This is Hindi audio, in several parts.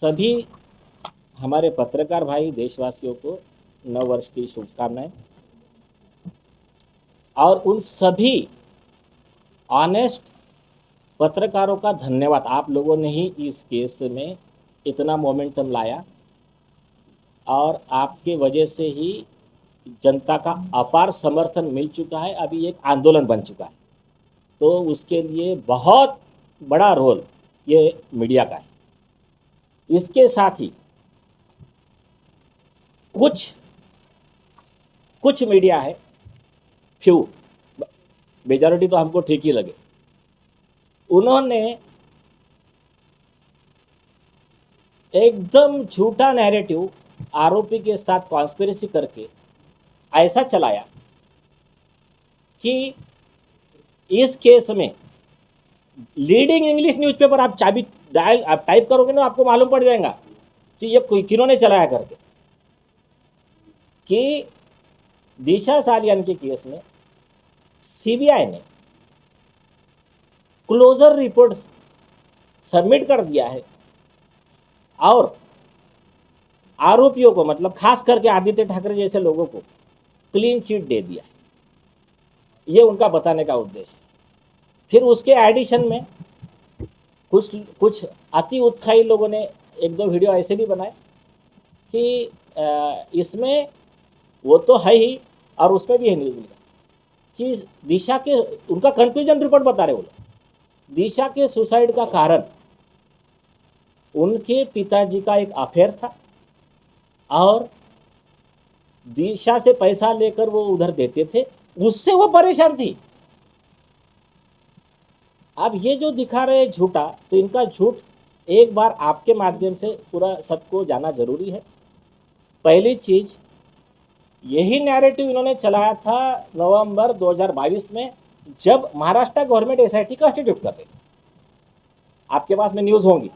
सभी हमारे पत्रकार भाई देशवासियों को नव वर्ष की शुभकामनाएं और उन सभी ऑनेस्ट पत्रकारों का धन्यवाद। आप लोगों ने ही इस केस में इतना मोमेंटम लाया और आपके वजह से ही जनता का अपार समर्थन मिल चुका है। अभी एक आंदोलन बन चुका है, तो उसके लिए बहुत बड़ा रोल ये मीडिया का है। इसके साथ ही कुछ मीडिया है, फ्यू, मेजॉरिटी तो हमको ठीक ही लगे, उन्होंने एकदम झूठा नैरेटिव आरोपी के साथ कॉन्स्पिरेसी करके ऐसा चलाया कि इस केस में लीडिंग इंग्लिश न्यूज़पेपर आप टाइप करोगे ना, आपको मालूम पड़ जाएगा कि ये किन्होंने चलाया करके, कि दिशा सालियान के केस में सीबीआई ने क्लोजर रिपोर्ट सबमिट कर दिया है और आरोपियों को, मतलब खास करके आदित्य ठाकरे जैसे लोगों को क्लीन चिट दे दिया है। ये उनका बताने का उद्देश्य है। फिर उसके एडिशन में कुछ अति उत्साही लोगों ने एक दो वीडियो ऐसे भी बनाए कि इसमें वो तो है ही और उसमें भी है न्यूज़ मिला कि दिशा के, उनका कंक्लूजन रिपोर्ट बता रहे वो लोग, दिशा के सुसाइड का कारण उनके पिताजी का एक अफेयर था और दिशा से पैसा लेकर वो उधर देते थे, उससे वो परेशान थी। अब ये जो दिखा रहे हैं झूठा, तो इनका झूठ एक बार आपके माध्यम से पूरा सबको जाना जरूरी है। पहली चीज, यही नैरेटिव इन्होंने चलाया था नवंबर 2022 में, जब महाराष्ट्र गवर्नमेंट एसआईटी कॉन्स्टिट्यूट कर रही थी। आपके पास में न्यूज़ होंगी।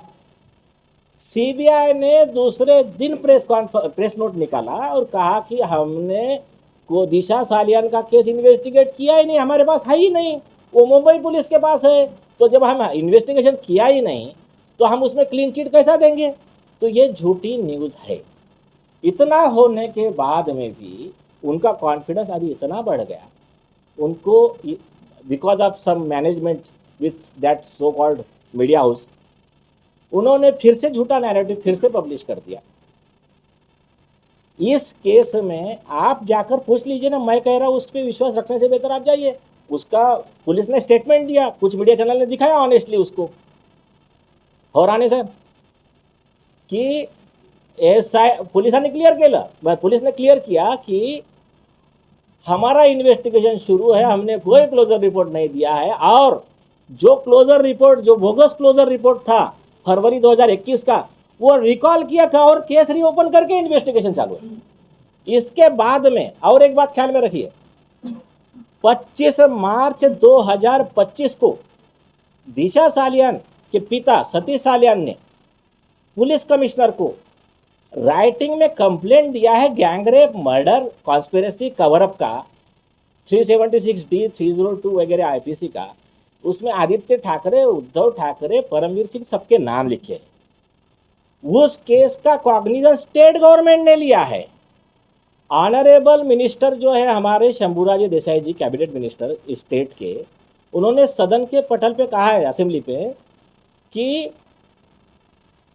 सीबीआई ने दूसरे दिन प्रेस नोट निकाला और कहा कि हमने को दिशा सालियान का केस इन्वेस्टिगेट किया ही नहीं, हमारे पास है ही नहीं, वो मुंबई पुलिस के पास है। तो जब हम इन्वेस्टिगेशन किया ही नहीं तो हम उसमें क्लीन चिट कैसा देंगे? तो ये झूठी न्यूज़ है। इतना होने के बाद में भी उनका कॉन्फिडेंस अभी इतना बढ़ गया, उनको because of some management with that so called media house, उन्होंने फिर से झूठा नैरेटिव फिर से पब्लिश कर दिया। इस केस में आप जाकर पूछ लीजिए ना, मैं कह रहा हूं उस पर विश्वास रखने से बेहतर आप जाइए। उसका पुलिस ने स्टेटमेंट दिया, कुछ मीडिया चैनल ने दिखाया ऑनेस्टली उसको, होराने साहब, कि पुलिस ने क्लियर किया कि हमारा इन्वेस्टिगेशन शुरू है, हमने कोई क्लोजर रिपोर्ट नहीं दिया है, और जो क्लोजर रिपोर्ट, जो बोगस क्लोजर रिपोर्ट था फरवरी 2021 का, वो रिकॉल किया था और केस रीओपन करके इन्वेस्टिगेशन चालू है। इसके बाद में और एक बात ख्याल में रखिए, 25 मार्च 2025 को दिशा सालियान के पिता सतीश सालियान ने पुलिस कमिश्नर को राइटिंग में कंप्लेंट दिया है गैंगरेप मर्डर कॉन्स्पिरेसी कवरअप का, 376D 302 वगैरह आईपीसी का। उसमें आदित्य ठाकरे, उद्धव ठाकरे, परमवीर सिंह सबके नाम लिखे हैं। उस केस का कॉग्निजेंस स्टेट गवर्नमेंट ने लिया है। ऑनरेबल मिनिस्टर जो है हमारे शंभूराज देसाई जी, कैबिनेट मिनिस्टर स्टेट के, उन्होंने सदन के पटल पे कहा है, असेंबली पे, कि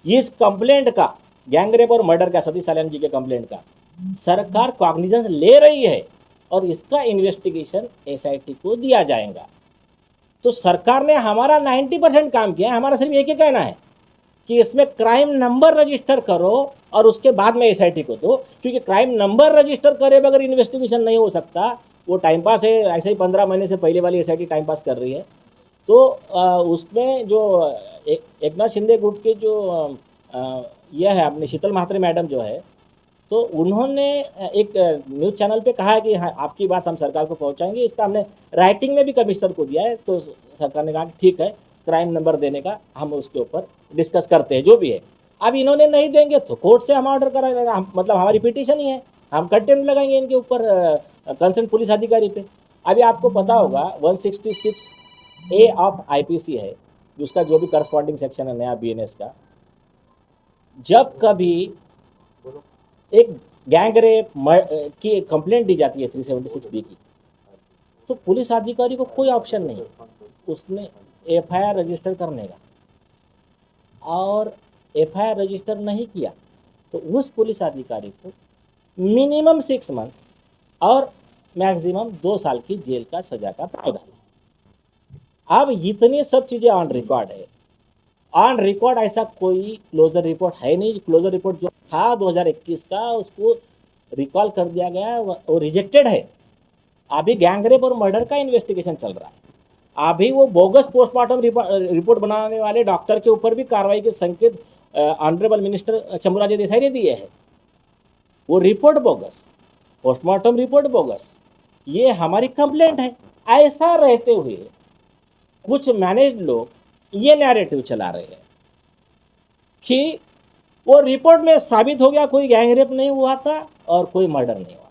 इस कंप्लेंट का, गैंगरेप और मर्डर का, सतीश सालियान जी के कंप्लेंट का सरकार कॉग्निजेंस ले रही है और इसका इन्वेस्टिगेशन एसआईटी को दिया जाएगा। तो सरकार ने हमारा 90% काम किया है। हमारा सिर्फ एक ही कहना है कि इसमें क्राइम नंबर रजिस्टर करो और उसके बाद में एसआईटी को दो, क्योंकि क्राइम नंबर रजिस्टर करे बगैर इन्वेस्टिगेशन नहीं हो सकता। वो टाइम पास है, ऐसे ही 15 महीने से पहले वाली एसआईटी टाइम पास कर रही है। तो उसमें जो एकनाथ शिंदे गुट के जो यह है अपने शीतल म्हात्रे मैडम जो है, तो उन्होंने एक न्यूज़ चैनल पे कहा है कि हाँ, आपकी बात हम सरकार को पहुंचाएंगे। इसका हमने राइटिंग में भी कमिश्नर को दिया है, तो सरकार ने कहा कि ठीक है, क्राइम नंबर देने का हम उसके ऊपर डिस्कस करते हैं, जो भी है। अब इन्होंने नहीं देंगे तो कोर्ट से हम ऑर्डर कराएंगे, मतलब हमारी पिटीशन ही है, हम कंटेम्प्ट लगाएंगे इनके ऊपर, कंसर्न पुलिस अधिकारी पे। अभी आपको पता होगा 166A ऑफ आईपीसी है, उसका जो भी करस्पॉन्डिंग सेक्शन है नया बीएनएस का, जब कभी एक गैंग रेप की कंप्लेंट दी जाती है 376 की, तो पुलिस अधिकारी को कोई ऑप्शन नहीं उसने एफआईआर रजिस्टर करने का, और एफआईआर रजिस्टर नहीं किया तो उस पुलिस अधिकारी को मिनिमम 6 मंथ और मैक्सिमम 2 साल की जेल का सजा का प्रावधान। अब इतनी सब चीजें ऑन रिकॉर्ड है। ऑन रिकॉर्ड ऐसा कोई क्लोजर रिपोर्ट है नहीं। क्लोजर रिपोर्ट जो था 2021 का उसको रिकॉल कर दिया गया, वो रिजेक्टेड है। अभी गैंगरेप और मर्डर का इन्वेस्टिगेशन चल रहा है। अभी वो बोगस पोस्टमार्टम रिपोर्ट बनाने वाले डॉक्टर के ऊपर भी कार्रवाई के संकेत ऑनरेबल मिनिस्टर शंभुराजे देसाई ने दिए हैं। वो report bogus, postmortem report bogus, ये हमारी कंप्लेंट है। ऐसा रहते हुए कुछ मैनेज लोग ये नैरेटिव चला रहे हैं कि वो रिपोर्ट में साबित हो गया कोई गैंगरेप नहीं हुआ था और कोई मर्डर नहीं हुआ था,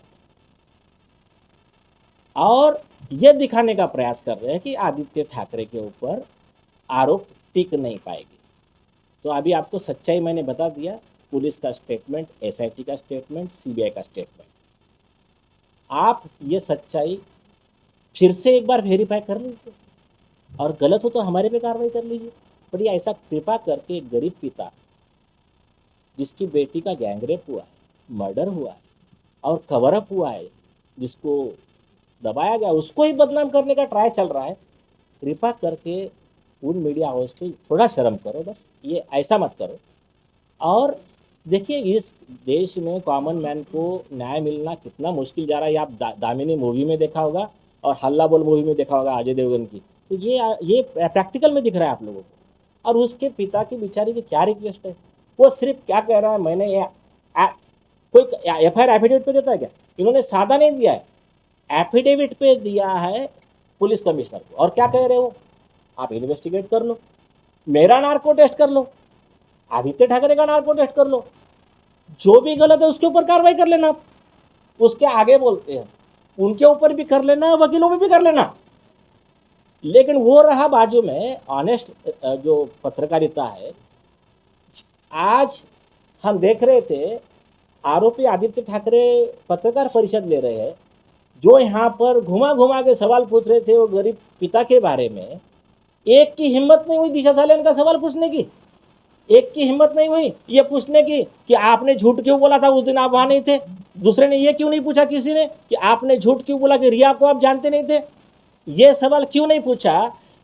और ये दिखाने का प्रयास कर रहे हैं कि आदित्य ठाकरे के ऊपर आरोप टिक नहीं पाएगी। तो अभी आपको सच्चाई मैंने बता दिया, पुलिस का स्टेटमेंट, एसआईटी का स्टेटमेंट, सीबीआई का स्टेटमेंट। आप ये सच्चाई फिर से एक बार वेरीफाई कर लीजिए, और गलत हो तो हमारे पे कार्रवाई कर लीजिए। पर ये ऐसा कृपा करके एक गरीब पिता जिसकी बेटी का गैंगरेप हुआ है, मर्डर हुआ है और कवर अप हुआ है, जिसको दबाया गया, उसको ही बदनाम करने का ट्राई चल रहा है। कृपा करके उन मीडिया हाउस पे थोड़ा शर्म करो, बस ये ऐसा मत करो। और देखिए इस देश में कॉमन मैन को न्याय मिलना कितना मुश्किल जा रहा है। आप दामिनी मूवी में देखा होगा और हल्ला बोल मूवी में देखा होगा अजय देवगन की, तो ये प्रैक्टिकल में दिख रहा है आप लोगों को। और उसके पिता की बेचारी की क्या रिक्वेस्ट है, वो सिर्फ क्या कह रहा है, मैंने कोई एफआईआर एफिडेविट पे देता है क्या? इन्होंने सादा नहीं दिया है, एफिडेविट पे दिया है पुलिस कमिश्नर को। और क्या कह रहे हो, आप इन्वेस्टिगेट कर लो, मेरा नार्को टेस्ट कर लो, आदित्य ठाकरे का नार्को टेस्ट कर लो, जो भी गलत है उसके ऊपर कार्रवाई कर लेना। उसके आगे बोलते हैं उनके ऊपर भी कर लेना, वकीलों पे भी कर लेना। लेकिन वो रहा बाजू में ऑनेस्ट जो पत्रकारिता है। आज हम देख रहे थे आरोपी आदित्य ठाकरे पत्रकार परिषद ले रहे हैं, जो यहाँ पर घुमा घुमा के सवाल पूछ रहे थे वो गरीब पिता के बारे में। एक की हिम्मत नहीं हुई दिशा सालियान का सवाल पूछने की, एक की हिम्मत नहीं हुई ये पूछने की कि आपने झूठ क्यों बोला था, उस दिन आप वहां नहीं थे। दूसरे ने ये क्यों नहीं पूछा किसी ने कि आपने झूठ क्यों बोला कि रिया को आप जानते नहीं थे। ये सवाल क्यों नहीं पूछा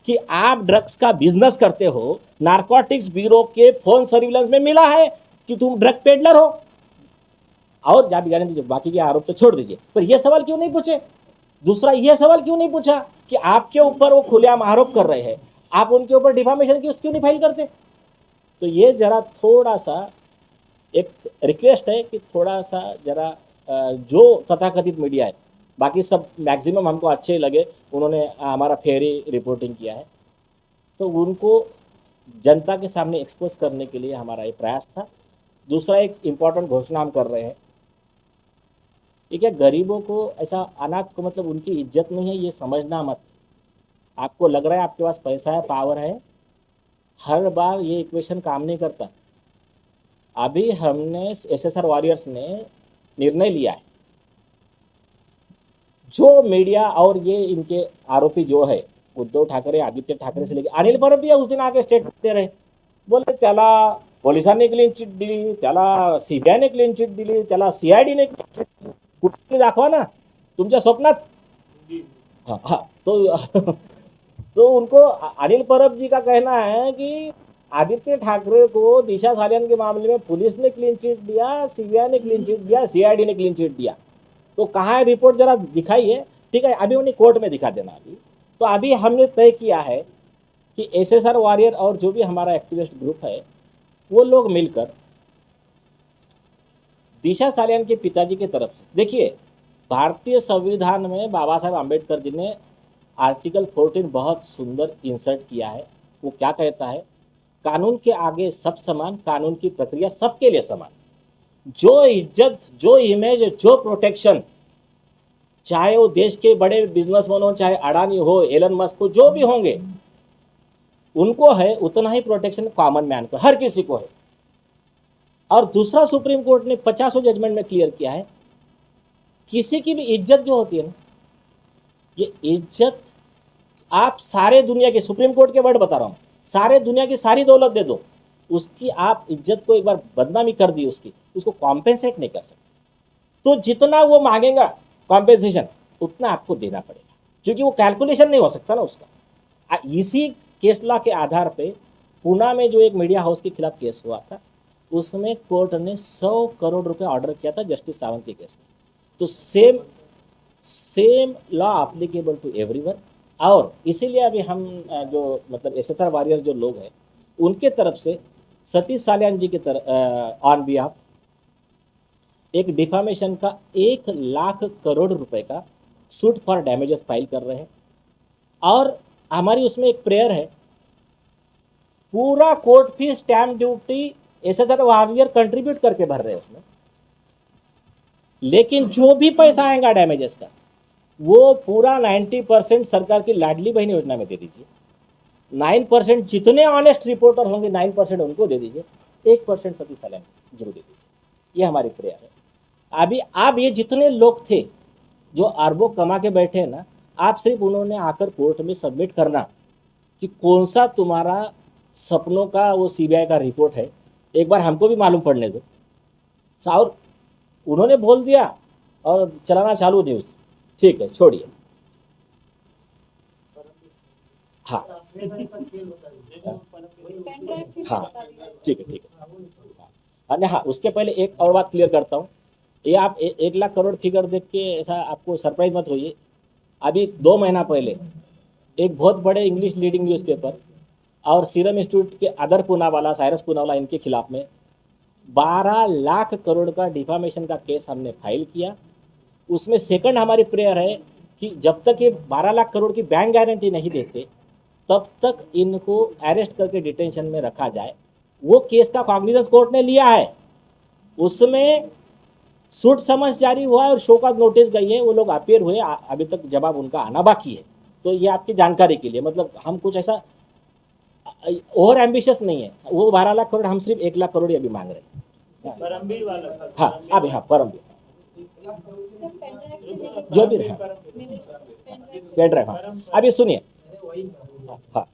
कि आप ड्रग्स का बिजनेस करते हो, नारकोटिक्स ब्यूरो के फोन सर्विलेंस में मिला है कि तुम ड्रग पेडलर हो। और जा बिगाड़ने दीजिए, बाकी के आरोप तो छोड़ दीजिए, पर यह सवाल क्यों नहीं पूछे। दूसरा यह सवाल क्यों नहीं पूछा कि आपके ऊपर वो खुलेआम आरोप कर रहे हैं, आप उनके ऊपर डिफामेशन केस क्यों नहीं फाइल करते। तो ये जरा थोड़ा सा एक रिक्वेस्ट है कि थोड़ा सा जरा जो तथाकथित मीडिया है, बाकी सब मैक्सिमम हमको अच्छे लगे, उन्होंने हमारा फेयरी रिपोर्टिंग किया है, तो उनको जनता के सामने एक्सपोज करने के लिए हमारा ये प्रयास था। दूसरा एक इम्पॉर्टेंट घोषणा हम कर रहे हैं, ये क्या गरीबों को ऐसा अनाथ को मतलब उनकी इज्जत नहीं है, ये समझना मत। आपको लग रहा है आपके पास पैसा है, पावर है, हर बार ये इक्वेशन काम नहीं करता। अभी हमने एसएसआर वॉरियर्स ने निर्णय लिया है, जो मीडिया और ये इनके आरोपी जो है उद्धव ठाकरे, आदित्य ठाकरे से लेके अनिल परब भी उस दिन आके स्टेटमेंट दे रहे, बोले त्याला पोलिसांनी क्लीन चिट दिली, त्याला सीबीआयने क्लीन चिट दिली, त्याला सीआयडीने क्लीन चिट दिली, कुठे दाखवा ना तुमच्या स्वप्नात। हाँ हाँ, तो उनको अनिल परब जी का कहना है कि आदित्य ठाकरे को दिशा सालियान के मामले में पुलिस ने क्लीन चिट दिया, सीबीआई ने क्लीन चिट दिया, सीआईडी ने क्लीन चिट दिया। तो कहाँ है रिपोर्ट, जरा दिखाई है। ठीक है, अभी उन्हें कोर्ट में दिखा देना। अभी तो अभी हमने तय किया है कि एसएसआर वॉरियर और जो भी हमारा एक्टिविस्ट ग्रुप है वो लोग मिलकर दिशा सालियान के पिताजी की तरफ से, देखिए भारतीय संविधान में बाबा साहब आम्बेडकर जी ने आर्टिकल 14 बहुत सुंदर इंसर्ट किया है। वो क्या कहता है, कानून के आगे सब समान, कानून की प्रक्रिया सबके लिए समान। जो इज्जत, जो इमेज, जो प्रोटेक्शन, चाहे वो देश के बड़े बिजनेसमैन हो, चाहे अडानी हो, एलन मस्क हो, जो भी होंगे उनको है, उतना ही प्रोटेक्शन कॉमन मैन को, हर किसी को है। और दूसरा सुप्रीम कोर्ट ने 50 जजमेंट में क्लियर किया है, किसी की भी इज्जत जो होती है ना, ये इज्जत आप सारे दुनिया के, सुप्रीम कोर्ट के वर्ड बता रहा हूं, सारे दुनिया की सारी दौलत दे दो, उसकी आप इज्जत को एक बार बदनामी कर दी उसकी, उसको कॉम्पेंसेट नहीं कर सकते। तो जितना वो मांगेगा कॉम्पेंसेशन उतना आपको देना पड़ेगा, क्योंकि वो कैलकुलेशन नहीं हो सकता ना उसका। इसी केस लॉ के आधार पे पूना में जो एक मीडिया हाउस के खिलाफ केस हुआ था, उसमें कोर्ट ने 100 करोड़ रुपए ऑर्डर किया था जस्टिस सावंत के केस में। तो same law applicable to everyone. और इसीलिए अभी हम जो मतलब एसएसआर वॉरियर जो लोग हैं उनके तरफ से सतीश साल्यान जी की तरफ ऑन बिहाफ एक डिफामेशन का 1 लाख करोड़ रुपए का सूट फॉर डैमेजेस फाइल कर रहे हैं। और हमारी उसमें एक प्रेयर है, पूरा court fees stamp duty SSR warrior contribute करके भर रहे हैं उसमें, लेकिन जो भी पैसा आएगा डैमेजेस का वो पूरा 90% सरकार की लाडली बहन योजना में दे दीजिए, 9% जितने ऑनेस्ट रिपोर्टर होंगे 9% उनको दे दीजिए, 1% सतीश साल्यान जरूर दे दीजिए। ये हमारी प्रेयर है। अभी आप ये जितने लोग थे जो अरबों कमा के बैठे हैं ना, आप सिर्फ उन्होंने आकर कोर्ट में सबमिट करना कि कौन सा तुम्हारा सपनों का वो सीबीआई का रिपोर्ट है, एक बार हमको भी मालूम पड़ने दो। और उन्होंने बोल दिया और चलाना चालू न्यूज़, ठीक है छोड़िए। हाँ हाँ ठीक है अन्य हाँ, उसके पहले एक और बात क्लियर करता हूँ। ये आप 1 लाख करोड़ फिगर देख के ऐसा आपको सरप्राइज मत होइए। अभी 2 महीना पहले एक बहुत बड़े इंग्लिश लीडिंग न्यूज़पेपर और सीरम इंस्टीट्यूट के अदर पूनावाला, साइरस पूनावाला, इनके खिलाफ में 12 लाख करोड़ का डिफामेशन का केस हमने फाइल किया। उसमें सेकंड हमारी प्रेयर है कि जब तक ये 12 लाख करोड़ की बैंक गारंटी नहीं देते तब तक इनको अरेस्ट करके डिटेंशन में रखा जाए। वो केस का कॉग्निजेंस कोर्ट ने लिया है, उसमें सूट समझ जारी हुआ है और शो का नोटिस गई है, वो लोग अपीयर हुए, अभी तक जवाब उनका आना बाकी है। तो ये आपकी जानकारी के लिए, मतलब हम कुछ ऐसा ओवर एम्बिशियस नहीं है। वो 12 लाख करोड़, हम सिर्फ 1 लाख करोड़ अभी मांग रहे हैं। परमवीर वाला हाँ अभी हाँ परमवीर जो भी रहा पेन ड्राइव। हाँ अभी सुनिए, हाँ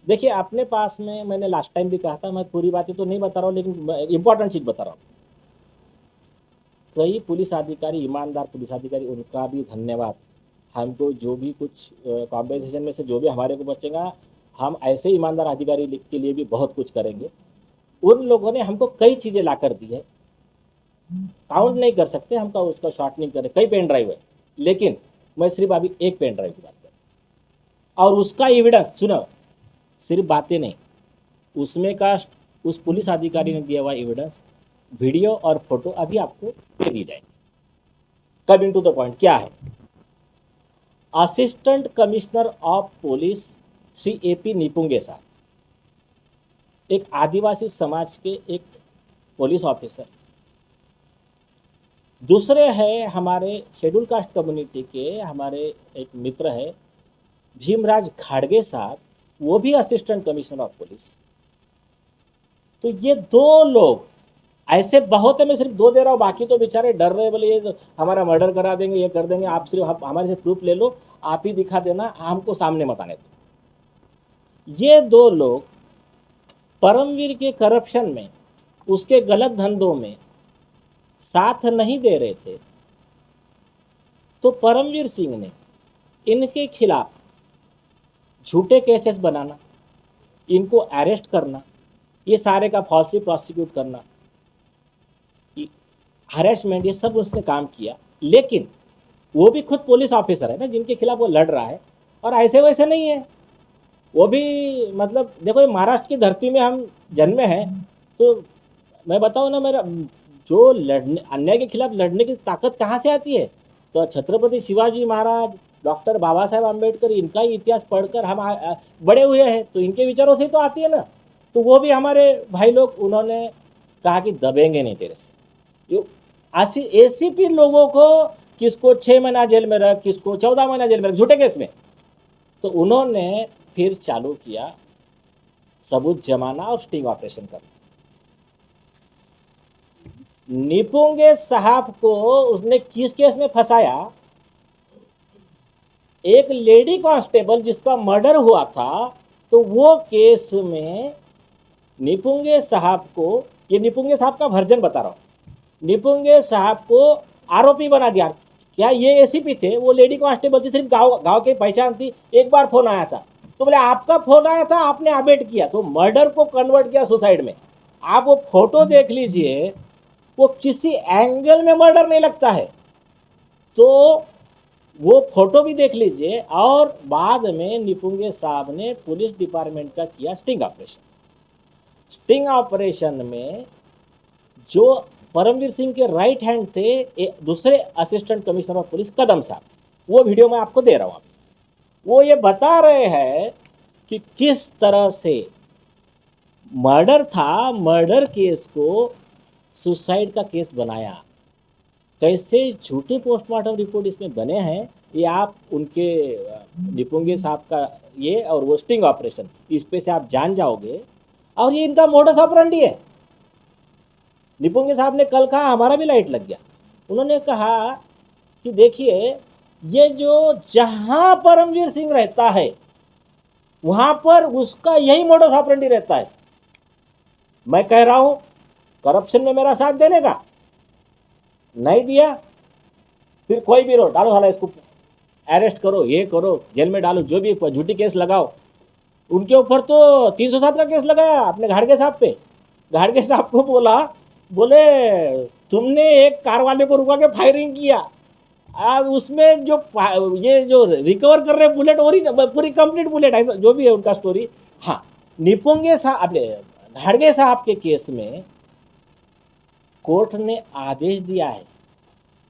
देखिए अपने पास में, मैंने लास्ट टाइम भी कहा था, मैं पूरी बातें तो नहीं बता रहा हूँ लेकिन इंपॉर्टेंट चीज़ बता रहा हूँ। कई पुलिस अधिकारी, ईमानदार पुलिस अधिकारी, उनका भी धन्यवाद। हमको जो भी कुछ कॉम्पेंसेशन में से जो भी हमारे को बचेगा, हम ऐसे ईमानदार अधिकारी के लिए भी बहुत कुछ करेंगे। उन लोगों ने हमको कई चीज़ें ला कर दी है, काउंट नहीं कर सकते, हमका उसका शॉर्ट नहीं करे, कई पेन ड्राइव है, लेकिन मैं सिर्फ अभी एक पेन ड्राइव की बात कर, और उसका एविडेंस सुनो, सिर्फ बातें नहीं, उसमें का उस पुलिस अधिकारी ने दिया हुआ एविडेंस, वीडियो और फोटो अभी आपको दे दी जाएगी। कमिंग टू द पॉइंट, क्या है? Assistant commissioner of police Shri AP Nipunge साहब, एक आदिवासी समाज के एक पुलिस ऑफिसर। दूसरे है हमारे शेड्यूल कास्ट कम्युनिटी के हमारे एक मित्र है भीमराज खाड़गे साहब, वो भी असिस्टेंट कमिश्नर ऑफ पुलिस। तो ये 2 लोग ऐसे बहुत है, मैं सिर्फ 2 दे रहा हूँ, बाकी तो बेचारे डर रहे, बोले ये हमारा मर्डर करा देंगे, ये कर देंगे, आप सिर्फ हमारे से प्रूफ ले लो, आप ही दिखा देना, हमको सामने मत आने दो। ये 2 लोग परमवीर के करप्शन में, उसके गलत धंधों में साथ नहीं दे रहे थे, तो परमवीर सिंह ने इनके खिलाफ झूठे केसेस बनाना, इनको अरेस्ट करना, ये सारे का फॉल्सली प्रोसिक्यूट करना, हरेसमेंट, ये सब उसने काम किया। लेकिन वो भी खुद पुलिस ऑफिसर है ना, जिनके खिलाफ वो लड़ रहा है, और ऐसे वैसे नहीं है वो भी। मतलब देखो, ये महाराष्ट्र की धरती में हम जन्मे हैं, तो मैं बताऊँ ना, मेरा जो लड़ने, अन्याय के खिलाफ लड़ने की ताकत कहाँ से आती है? तो छत्रपति शिवाजी महाराज, डॉक्टर बाबा साहेब आम्बेडकर, इनका ही इतिहास पढ़कर हम बड़े हुए हैं, तो इनके विचारों से तो आती है ना। तो वो भी हमारे भाई लोग, उन्होंने कहा कि दबेंगे नहीं तेरे से। एसीपी लोगों को किसको 6 महीना जेल में रख, किसको 14 महीना जेल में रख, झूठे केस में। तो उन्होंने फिर चालू किया सबूत जमाना और स्टिंग ऑपरेशन करना। निपुंगे साहब को उसने किस केस में फंसाया? एक लेडी कांस्टेबल जिसका मर्डर हुआ था, तो वो केस में निपुंगे साहब को, ये निपुंगे साहब का वर्जन बता रहा हूं, निपुंगे साहब को आरोपी बना दिया। क्या ये एसीपी थे? वो लेडी कांस्टेबल थी, सिर्फ गांव गांव की पहचान थी। एक बार फोन आया था तो बोले आपका फोन आया था, आपने अबेट किया, तो मर्डर को कन्वर्ट किया सुसाइड में। आप वो फोटो देख लीजिए, वो किसी एंगल में मर्डर नहीं लगता है। तो वो फोटो भी देख लीजिए। और बाद में निपुंगे साहब ने पुलिस डिपार्टमेंट का किया स्टिंग ऑपरेशन। स्टिंग ऑपरेशन में जो परमवीर सिंह के राइट हैंड थे दूसरे असिस्टेंट कमिश्नर ऑफ पुलिस कदम साहब, वो वीडियो मैं आपको दे रहा हूँ। वो ये बता रहे हैं कि किस तरह से मर्डर था, मर्डर केस को सुसाइड का केस बनाया, कैसे झूठे पोस्टमार्टम रिपोर्ट इसमें बने हैं। ये आप उनके निपुंगे साहब का ये और वो स्टिंग ऑपरेशन, इस पे से आप जान जाओगे। और ये इनका मोडस ऑपरेंडी है। निपुंगे साहब ने कल कहा, हमारा भी लाइट लग गया। उन्होंने कहा कि देखिए, ये जो जहां परमवीर सिंह रहता है वहां पर उसका यही मोडस ऑपरेंडी रहता है। मैं कह रहा हूं करप्शन में मेरा साथ देने का, नहीं दिया फिर कोई भी रो डालो, साला इसको अरेस्ट करो, ये करो, जेल में डालो, जो भी झूठी केस लगाओ। उनके ऊपर तो 307 का केस लगाया अपने घाड़गे साहब पे। घाड़गे साहब को बोले तुमने एक कार वाले को रुका के फायरिंग किया। अब उसमें जो ये जो रिकवर कर रहे बुलेट पूरी कंप्लीट बुलेट, ऐसा जो भी है उनका स्टोरी। हाँ, निपुंगे साहब अपने घाड़गे साहब के केस में कोर्ट ने आदेश दिया है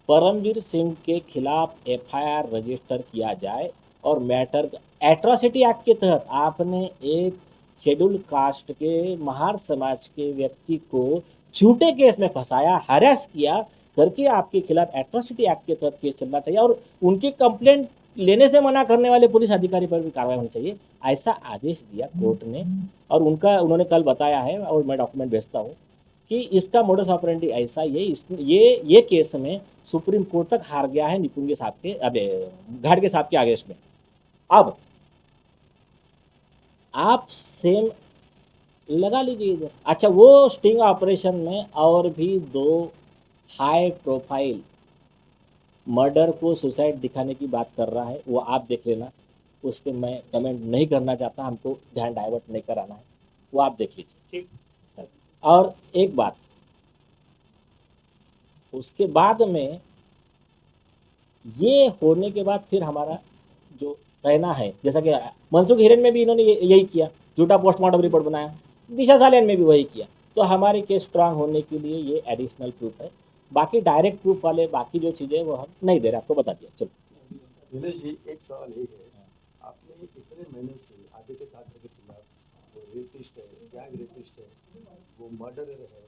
परमवीर सिंह के खिलाफ एफआईआर रजिस्टर किया जाए। और मैटर एट्रॉसिटी एक्ट के तहत आपने एक शेड्यूल कास्ट के महार समाज के व्यक्ति को झूठे केस में फंसाया, हरास किया करके आपके खिलाफ एट्रॉसिटी एक्ट के तहत केस चलना चाहिए और उनकी कंप्लेंट लेने से मना करने वाले पुलिस अधिकारी पर भी कार्रवाई होनी चाहिए, ऐसा आदेश दिया कोर्ट ने। और उन्होंने कल बताया है और मैं डॉक्यूमेंट भेजता हूँ कि इसका मोडस ऑपरेंडी ऐसा ये केस में सुप्रीम कोर्ट तक हार गया है निपुंगे साहब के, अब घाड़गे साहब के आदेश में। अब आप सेम लगा लीजिए इधर। अच्छा, वो स्टिंग ऑपरेशन में और भी 2 हाई प्रोफाइल मर्डर को सुसाइड दिखाने की बात कर रहा है, वो आप देख लेना। उस पर मैं कमेंट नहीं करना चाहता, हमको ध्यान डाइवर्ट नहीं कराना है, वो आप देख लीजिए, ठीक। और एक बात, उसके बाद में ये होने के बाद फिर हमारा जो कहना है, जैसा कि मनसुख हिरेन में भी इन्होंने यही किया, झूठा पोस्टमार्टम रिपोर्ट बनाया, दिशा सालियान में भी वही किया। तो हमारी केस स्ट्रांग होने के लिए ये एडिशनल प्रूफ है। बाकी डायरेक्ट प्रूफ वाले बाकी जो चीज़ें वो हम नहीं दे रहे, आपको बता दिया। चलो दिनेश जी, एक सवाल ये है, आपने इतने महीने से आदित्य ठाकरे के खिलाफ, वो रेपिस्ट है, गैंग रेपिस्ट है, वो मर्डरर है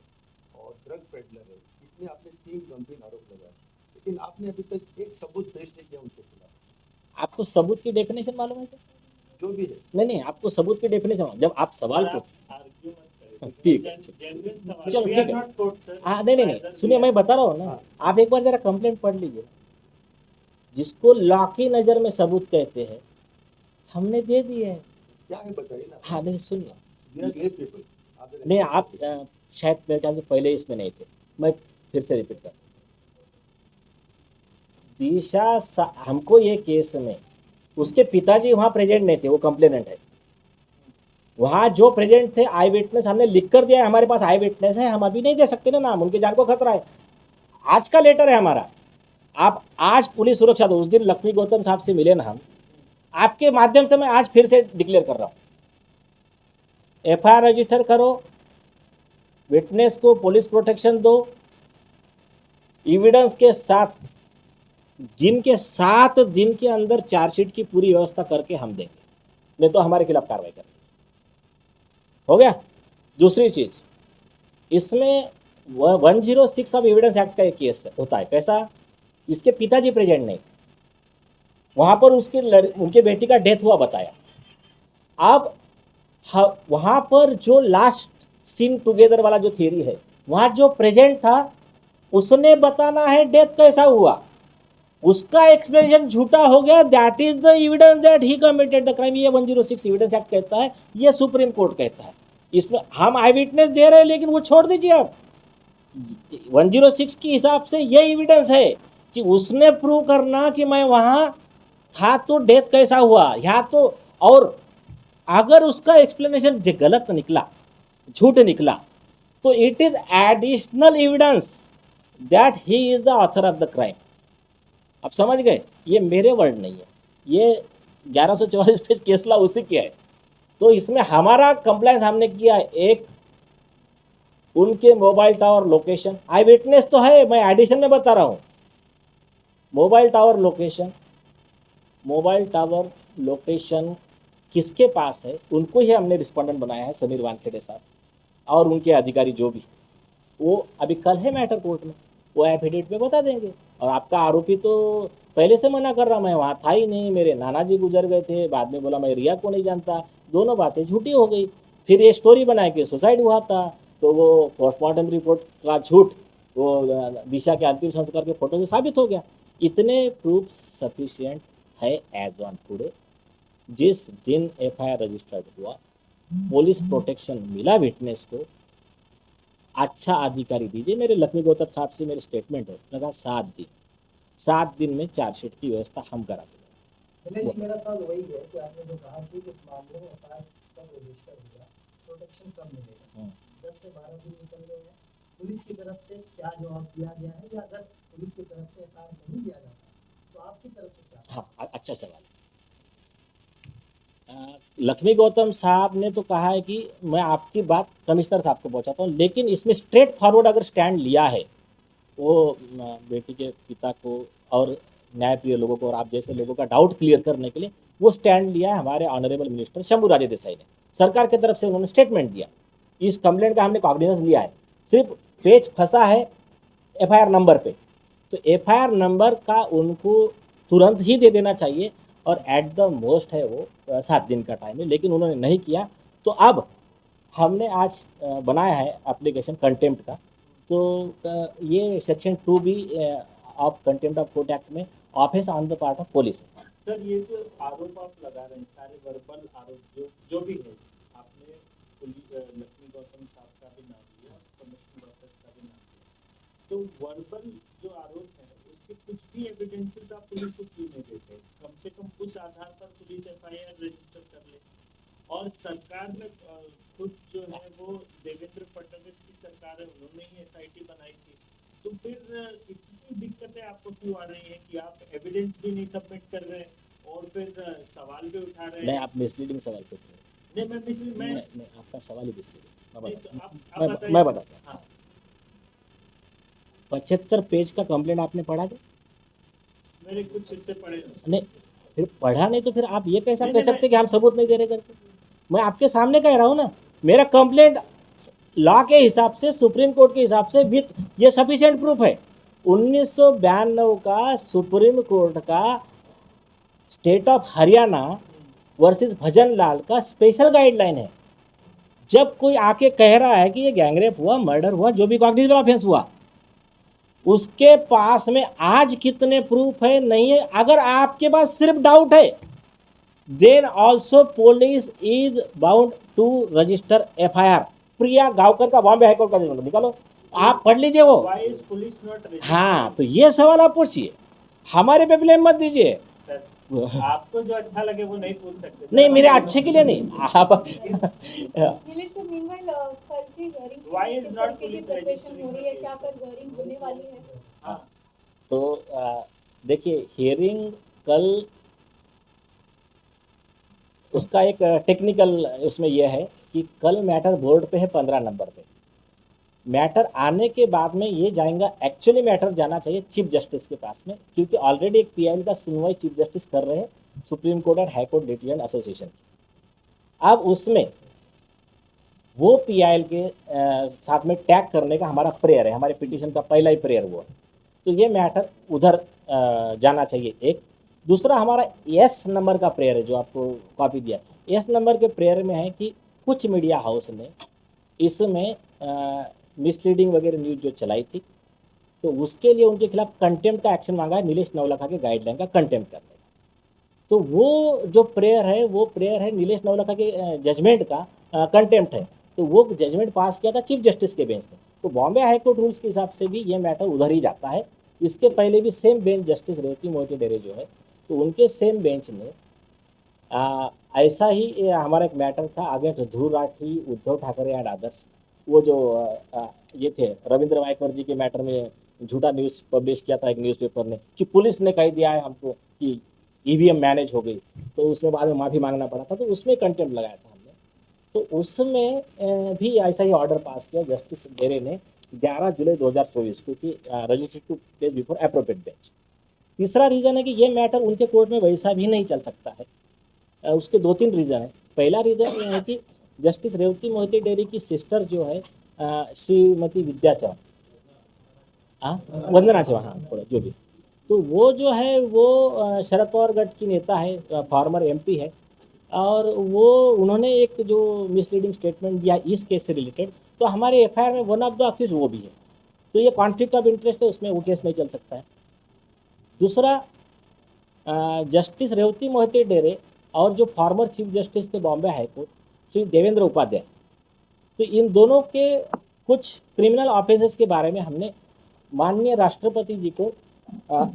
और ड्रग पेडलर है, इतने आपने 3 गंभीर आरोप लगाए, लेकिन आपने अभी तक एक सबूत पेश नहीं किया उनके खिलाफ। आपको सबूत की डेफिनेशन मालूम है क्या? जो भी है, नहीं, आपको सबूत की डेफिनेशन, जब आप सवाल को ठीक है, चलो ठीक है। हाँ नहीं, सुनिए, मैं बता रहा हूँ ना, आप एक बार जरा कंप्लेंट पढ़ लीजिए। जिसको लॉ की नज़र में सबूत कहते हैं, हमने दे दिए है। क्या है बताइए ना। हाँ नहीं, सुनिए, पीपल नहीं आप शायद मेरे ख्याल से पहले इसमें नहीं थे, मैं फिर से रिपीट कर, दिशा हमको ये केस में उसके पिताजी वहाँ प्रेजेंट नहीं थे, वो कंप्लेनेंट है। वहाँ जो प्रेजेंट थे आई विटनेस हमने लिख कर दिया है, हमारे पास आई विटनेस है, हम अभी नहीं दे सकते ना नाम, उनकी जान को खतरा है। आज का लेटर है हमारा, आप आज पुलिस सुरक्षा दो। उस दिन लक्ष्मी गौतम साहब से मिले ना हम, आपके माध्यम से मैं आज फिर से डिक्लेयर कर रहा हूँ, एफआईआर रजिस्टर करो, विटनेस को पुलिस प्रोटेक्शन दो, एविडेंस के साथ दिन के 7 दिन के अंदर चार्जशीट की पूरी व्यवस्था करके हम देंगे, नहीं तो हमारे खिलाफ कार्रवाई करेंगे। हो गया। दूसरी चीज, इसमें 106 ऑफ एविडेंस एक्ट का एक केस होता है। कैसा? इसके पिताजी प्रेजेंट नहीं थे, वहां पर उनके बेटी का डेथ हुआ बताया। अब वहां पर जो लास्ट सीन टुगेदर वाला जो थियरी है, वहां जो प्रेजेंट था उसने बताना है डेथ कैसा हुआ, उसका एक्सप्लेनेशन झूठा हो गया, that is the evidence that he committed the crime. ये 106 एविडेंस एक्ट कहता है, ये सुप्रीम कोर्ट कहता है। इसमें हम आई विटनेस दे रहे हैं, लेकिन वो छोड़ दीजिए आप, 106 के हिसाब से ये एविडेंस है कि उसने प्रूव करना कि मैं वहां था तो डेथ कैसा हुआ, या तो, और अगर उसका एक्सप्लेनेशन गलत निकला, झूठ निकला, तो it is additional evidence that he is the author of the crime. आप समझ गए, ये मेरे वर्ड नहीं है, ये 1144 पेज केस लॉ उसी की है। तो इसमें हमारा कंप्लायंस हमने किया है, एक उनके मोबाइल टावर लोकेशन, आई विटनेस तो है, मैं एडिशन में बता रहा हूँ, मोबाइल टावर लोकेशन किसके पास है, उनको ही हमने रिस्पोंडेंट बनाया है, समीर वानखेड़े साहब और उनके अधिकारी जो भी, वो अभी कल है मैटर कोर्ट में, वो एफिडेविट में बता देंगे। और आपका आरोपी तो पहले से मना कर रहा, मैं वहाँ था ही नहीं, मेरे नाना जी गुजर गए थे, बाद में बोला मैं रिया को नहीं जानता, दोनों बातें झूठी हो गई। फिर ये स्टोरी बनाए कि सुसाइड हुआ था, तो वो पोस्टमार्टम रिपोर्ट का झूठ वो दिशा के अंतिम संस्कार के फोटो से साबित हो गया। इतने प्रूफ सफिशिएंट है एज ऑन टुडे। जिस दिन एफआईआर रजिस्टर्ड हुआ, पुलिस प्रोटेक्शन मिला विटनेस को, अच्छा अधिकारी दीजिए। मेरे लक्ष्मी गौतम साहब से मेरे स्टेटमेंट है, लगा 7 दिन में चार्जशीट की व्यवस्था हम करा देंगे। दिनेश जी, मेरा सवाल वही है कि आपने जो कहा कि इस मामले में एफआईआर कब रजिस्टर हुआ, प्रोटेक्शन कब मिलेगा। 10 से 12 दिन निकल गए हैं, पुलिस की तरफ से क्या जवाब दिया गया है, या अगर पुलिस की तरफ से एफआईआर नहीं दिया जाता तो आपकी तरफ से क्या? हाँ, अच्छा सवाल। लक्ष्मी गौतम साहब ने तो कहा है कि मैं आपकी बात कमिश्नर साहब को पहुंचाता हूँ, लेकिन इसमें स्ट्रेट फॉरवर्ड अगर स्टैंड लिया है वो बेटी के पिता को और न्यायप्रिय लोगों को और आप जैसे लोगों का डाउट क्लियर करने के लिए वो स्टैंड लिया है हमारे ऑनरेबल मिनिस्टर शंभू राजे देसाई ने। सरकार की तरफ से उन्होंने स्टेटमेंट दिया, इस कंप्लेंट का हमने कॉग्निजेंस लिया है, सिर्फ पेज फंसा है एफआईआर नंबर पे, तो एफआईआर नंबर का उनको तुरंत ही दे देना चाहिए, और एट द मोस्ट है वो 7 दिन का टाइम है, लेकिन उन्होंने नहीं किया। तो अब हमने आज बनाया है एप्लीकेशन कंटेम्प्ट का, तो ये section 2B of contempt of court act में offence on the part of police है। सर, ये जो आरोप आप लगा रहे हैं, सारे वर्बल आरोप जो भी है, आपने लक्ष्मी गौतम साहब का भी नाम लिया, कमिश्नर ऑफिस का भी नाम लिया, तो वर्बल जो आरोप है उसके कुछ भी एविडेंसेस आप पुलिस को क्यों नहीं देते? कम से कम उस आधार पर पुलिस एफआईआर रजिस्टर कर ले। और सरकार में खुद जो है वो देवेंद्र फडणवीस की सरकार है, उन्होंने ही एसआईटी बनाई थी, तो फिर इतनी दिक्कतें आपको क्यों आ रही है कि आप एविडेंस भी नहीं सबमिट कर रहे हैं और फिर सवाल भी उठा रहे नहीं, हैं? आप मिसलीडिंग सवाल पूछ रहे हैं। नहीं, आपका सवाल ही मिसलीडिंग, नहीं, तो मैं बताता हूँ। हाँ, 75 पेज का कंप्लेंट आपने पढ़ा क्या? मेरे कुछ हिस्से पढ़े। नहीं, फिर पढ़ा नहीं तो फिर आप ये कैसा नहीं, कह नहीं, सकते कि हम सबूत नहीं दे रहे करके? मैं आपके सामने कह रहा हूँ ना, मेरा कंप्लेंट लॉ के हिसाब से, सुप्रीम कोर्ट के हिसाब से विथ ये सफिशिएंट प्रूफ है। 1992 का सुप्रीम कोर्ट का स्टेट ऑफ हरियाणा वर्सेस भजन लाल का स्पेशल गाइडलाइन है। जब कोई आके कह रहा है कि ये गैंगरेप हुआ, मर्डर हुआ, जो भी कॉग्निजेबल ऑफेंस हुआ, उसके पास में आज कितने प्रूफ है नहीं है, अगर आपके पास सिर्फ डाउट है, then also police is bound to register FIR. Priya Gaonkar का बॉम्बे हाईकोर्ट का जजमेंट निकालो, आप पढ़ लीजिए वो। Why is police not registered? हाँ, तो ये सवाल आप पूछिए, हमारे पे ब्लेम मत दीजिए। सर, आपको जो अच्छा लगे वो नहीं पूछ सकते। नहीं, मेरे अच्छे के लिए नहीं, आप नीलेश सर, मीनवाइल कल की हियरिंग Why is किस not तरीके की police प्रिपरेशन registering हो रही है, the क्या case? कल हियरिंग होने वाली है? हाँ, तो देखिए, हियरिंग कल, उसका एक टेक्निकल उसमें यह है कि कल मैटर बोर्ड पे है 15 नंबर पे, मैटर आने के बाद में ये जाएगा, एक्चुअली मैटर जाना चाहिए चीफ जस्टिस के पास में, क्योंकि ऑलरेडी एक पीआईएल का सुनवाई चीफ जस्टिस कर रहे हैं सुप्रीम कोर्ट और हाई कोर्ट लिटिगेंट एसोसिएशन की। अब उसमें वो पीआईएल के साथ में टैग करने का हमारा प्रेयर है, हमारे पिटीशन का पहला ही प्रेयर वो है, तो ये मैटर उधर जाना चाहिए। एक दूसरा हमारा एस नंबर का प्रेयर है, जो आपको कॉपी दिया, एस नंबर के प्रेयर में है कि कुछ मीडिया हाउस ने इसमें मिसलीडिंग वगैरह न्यूज़ जो चलाई थी, तो उसके लिए उनके खिलाफ कंटेम्प्ट का एक्शन मांगा है नीलेश नवलखा के गाइडलाइन का कंटेम्प्ट करने का। तो वो जो प्रेयर है नीलेश नवलखा के जजमेंट का कंटेम्प्ट है। तो वो जजमेंट पास किया था चीफ जस्टिस के बेंच ने। तो बॉम्बे हाई कोर्ट रूल्स के हिसाब से भी ये मैटर उधर ही जाता है। इसके पहले भी same bench justice Revati Mohite Dere जो है, तो उनके सेम बेंच ने ऐसा ही हमारा एक मैटर था against Dhruv Rathee, Uddhav Thackeray and others. वो जो ये थे रविंद्र वायकर जी के मैटर में झूठा न्यूज़ पब्लिश किया था एक न्यूज़पेपर ने कि पुलिस ने कह दिया है हमको कि ईवीएम मैनेज हो गई, तो उसमें बाद में माफ़ी मांगना पड़ा था, तो उसमें कंटेम्प्ट लगाया था हमने। तो उसमें भी ऐसा ही ऑर्डर पास किया जस्टिस डेरे ने 11 जुलाई 2024 को कि registered to place before appropriate bench. तीसरा रीज़न है कि ये मैटर उनके कोर्ट में वैसा भी नहीं चल सकता है। उसके 2-3 रीज़न है। पहला रीज़न ये है कि जस्टिस रेवती मोहिते डेरी की सिस्टर जो है श्रीमती विद्या चौहान, वंदना चौहान, हाँ थोड़ा जो भी, तो वो जो है वो शरद पवार गढ़ की नेता है, फॉर्मर एमपी है, और वो उन्होंने एक जो मिसलीडिंग स्टेटमेंट दिया इस केस से रिलेटेड, तो हमारे एफआईआर में वन ऑफ द अक्यूज वो भी है। तो ये कॉन्फ्लिक्ट ऑफ इंटरेस्ट है, उसमें वो केस नहीं चल सकता है। दूसरा, जस्टिस रेवती मोहिते डेरे और जो फॉर्मर चीफ जस्टिस थे बॉम्बे हाई कोर्ट श्री देवेंद्र उपाध्याय, तो इन दोनों के कुछ क्रिमिनल ऑफेंसेस के बारे में हमने माननीय राष्ट्रपति जी को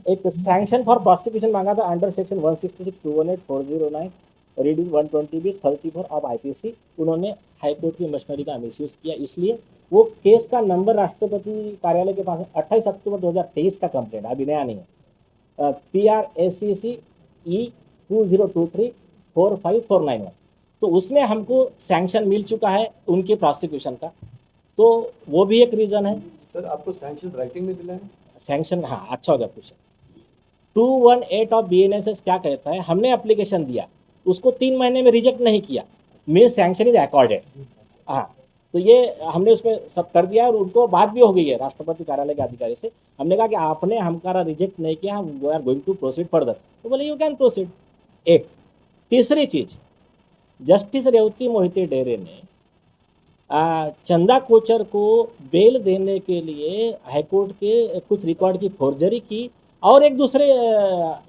एक सैंक्शन फॉर प्रोसिक्यूशन मांगा था under section 166, 218, 409 reading 120B 34 of IPC. उन्होंने हाईकोर्ट की मशीनरी का मिसयूज किया, इसलिए वो केस का नंबर राष्ट्रपति कार्यालय के पास 28 अक्टूबर 2023 का कंप्लेंट, अभी नया नहीं है, PRACCE 2023-45491। तो उसमें हमको सैंक्शन मिल चुका है उनके प्रोसिक्यूशन का, तो वो भी एक रीज़न है। सर आपको सैंक्शन राइटिंग में मिला है? सैंक्शन, हाँ अच्छा हो गया पूछा। 218 ऑफ BNSS क्या कहता है, हमने एप्लीकेशन दिया, उसको 3 महीने में रिजेक्ट नहीं किया, मीन सैंक्शन इज अकॉर्डेड। हाँ, तो ये हमने उसमें सब कर दिया और उनको बात भी हो गई है राष्ट्रपति कार्यालय के अधिकारी से। हमने कहा कि आपने हमारा रिजेक्ट नहीं किया, हम we are going to proceed further, तो बोले यू कैन प्रोसीड। एक तीसरी चीज, जस्टिस रेवती मोहिते डेरे ने चंदा कोचर को बेल देने के लिए हाईकोर्ट के कुछ रिकॉर्ड की फोर्जरी की, और एक दूसरे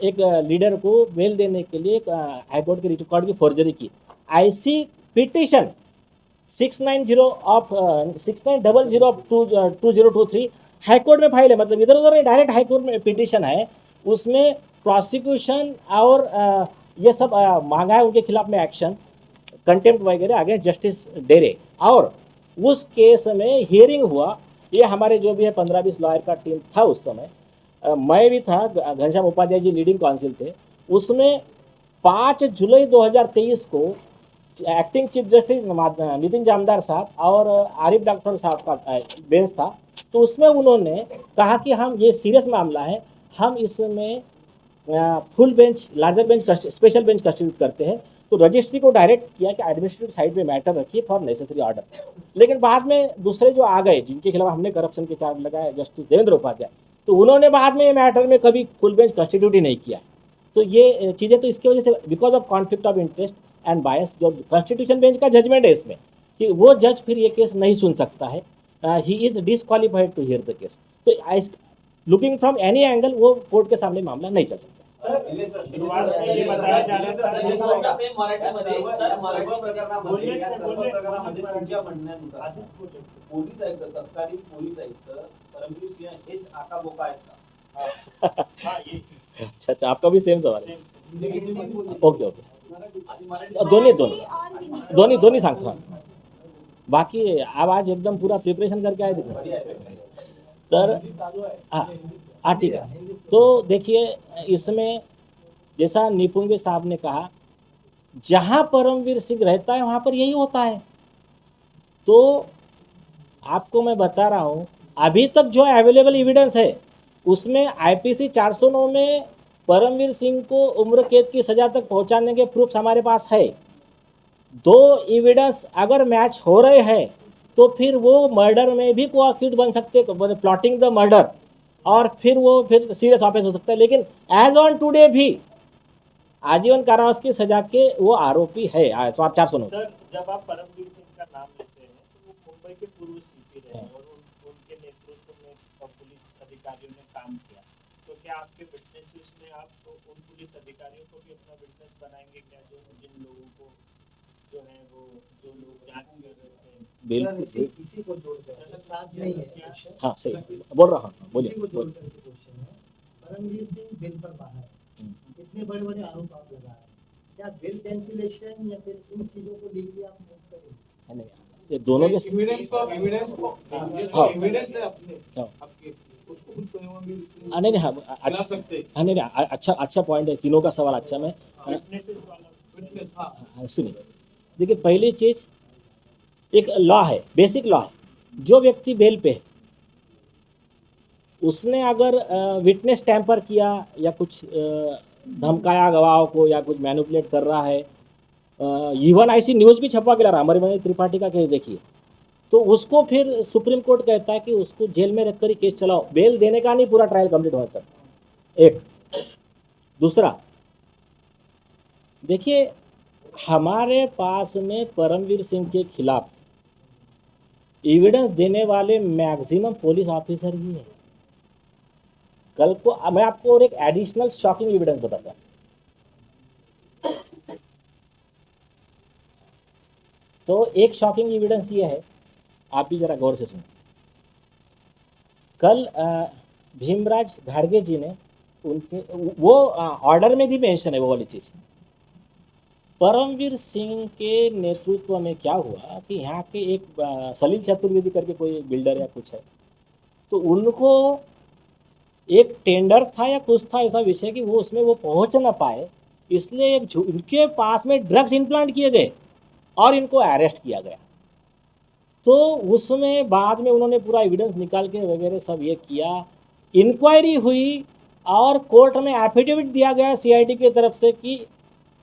एक लीडर को बेल देने के लिए हाईकोर्ट के रिकॉर्ड की फोर्जरी की। ऐसी पिटीशन 690 ऑफ 6900 ऑफ 2023 हाईकोर्ट में फाइल है, मतलब इधर उधर डायरेक्ट हाईकोर्ट में पिटीशन है। उसमें प्रोसिक्यूशन और ये सब मांगा है उनके खिलाफ में एक्शन, कंटेम्प्ट वगैरह अगेंस्ट जस्टिस डेरे। और उस केस में हियरिंग हुआ, ये हमारे जो भी है 15-20 लॉयर का टीम था उस समय, मैं भी था, घनश्याम उपाध्याय जी लीडिंग काउंसिल थे। उसमें 5 जुलाई 2023 को acting chief justice Nitin Jamdar साहब और आरिफ डॉक्टर साहब का बेंच था। तो उसमें उन्होंने कहा कि हम ये सीरियस मामला है, हम इसमें full bench, larger bench, special bench constitute करते हैं। तो रजिस्ट्री को डायरेक्ट किया कि एडमिनिस्ट्रेटिव साइड में मैटर रखिए फॉर नेसेसरी ऑर्डर। लेकिन बाद में दूसरे जो आ गए जिनके खिलाफ हमने करप्शन के चार्ज लगाए, जस्टिस देवेंद्र उपाध्याय, तो उन्होंने बाद में ये मैटर में कभी फुल बेंच कंस्टिट्यूट ही नहीं किया। तो ये चीज़ें तो इसकी वजह से because of conflict of interest and बायस, जो कॉन्स्टिट्यूशन बेंच का जजमेंट है इसमें कि वो जज फिर ये केस नहीं सुन सकता है, he is disqualified to hear the case. तो लुकिंग फ्रॉम एनी एंगल वो कोर्ट के सामने मामला नहीं चल सकता। शुरुआत में ये बताया जा रहा था तुमच्या म्हणण्यानुसार पोलीस आयुक्त, तत्कालीन पोलीस आयुक्त परमवीर सिंह हेच आकाबोका आहेत का? हाँ, ये अच्छा, आपका भी सेम सवाल है। ओके ओके, दोन्ही सांगतो। बाकी आवाज एकदम पूरा प्रिपरेशन करके आए दिख तर हाँ ठीक है। तो देखिए, इसमें जैसा निपुंगे साहब ने कहा, जहाँ परमवीर सिंह रहता है वहाँ पर यही होता है। तो आपको मैं बता रहा हूँ, अभी तक जो अवेलेबल एविडेंस है उसमें आईपीसी 409 में परमवीर सिंह को उम्र कैद की सज़ा तक पहुँचाने के प्रूफ्स हमारे पास है। 2 एविडेंस अगर मैच हो रहे हैं तो फिर वो मर्डर में भी को अक्यूज बन सकते, प्लॉटिंग द मर्डर, और फिर वो फिर सीरियस ऑफेंस हो सकता है। लेकिन एज ऑन टुडे भी आजीवन कारावास की सजा के वो आरोपी है 409। सर, जब आप परमवीर सिंह का नाम लेते हैं तो वो मुंबई के पूर्व सीपी रहे और उनके नेतृत्व में पुलिस अधिकारी आपके विटनेसेस में आप उन पुलिस अधिकारियों को भी अपना विटनेस बनाएंगे क्या, जो जिन लोगों को जो है वो जो लोग जांच कर रहे थे? बिल्कुल। इसी को जोड़ कर साथ में ही है क्वेश्चन। हाँ सही बोल रहा हूँ, इसी को बोलिए जोड़ बोलिए। करके क्वेश्चन है, परमवीर सिंह बिल पर बाहर है, इतने बड़े बड़े आरोप आप लगा रहे हैं, क्या बिल कैंसिलेशन या फिर इन चीजों को लेके आप मूव करेंगे? नहीं, ये दोनों के एविडेंस को ये तो हाँ। एविडेंस है अपने हाँ। आपके, उसको कुछ परमवीर सिंह नहीं नहीं, हाँ खिला सकते हाँ, नहीं नहीं, अच्छा अच्छा पॉइंट है, तीनों का सवाल अच्छा। मैं विटनेसेस वाला विटनेस। हाँ सुनिए, देखिए पहली चीज, एक लॉ है, बेसिक लॉ है, जो व्यक्ति बेल पे है उसने अगर विटनेस टैंपर किया या कुछ धमकाया गवाहों को या कुछ मैनिपुलेट कर रहा है, इवन ऐसी न्यूज़ भी छपवा के ला रहा, हमारे मनीष त्रिपाठी का केस देखिए, तो उसको फिर सुप्रीम कोर्ट कहता है कि उसको जेल में रखकर ही केस चलाओ, बेल देने का नहीं, पूरा ट्रायल कंप्लीट होने तक। एक दूसरा, देखिए हमारे पास में परमवीर सिंह के खिलाफ एविडेंस देने वाले मैक्सिमम पुलिस ऑफिसर ही है। कल को मैं आपको और एक एडिशनल शॉकिंग एविडेंस बताता हूं। तो एक शॉकिंग एविडेंस ये है, आप भी जरा गौर से सुनो। कल भीमराज घाड़गे जी ने उनके वो ऑर्डर में भी मेंशन है वो वाली चीज़। परमवीर सिंह के नेतृत्व में क्या हुआ कि यहाँ के एक सलील चतुर्वेदी करके कोई बिल्डर या कुछ है, तो उनको एक टेंडर था या कुछ था ऐसा विषय कि वो उसमें वो पहुंच ना पाए, इसलिए एक इनके पास में ड्रग्स इम्प्लांट किए गए और इनको अरेस्ट किया गया। तो उसमें बाद में उन्होंने पूरा एविडेंस निकाल के वगैरह सब ये किया, इंक्वायरी हुई और कोर्ट में एफिडेविट दिया गया सीआईडी की तरफ से कि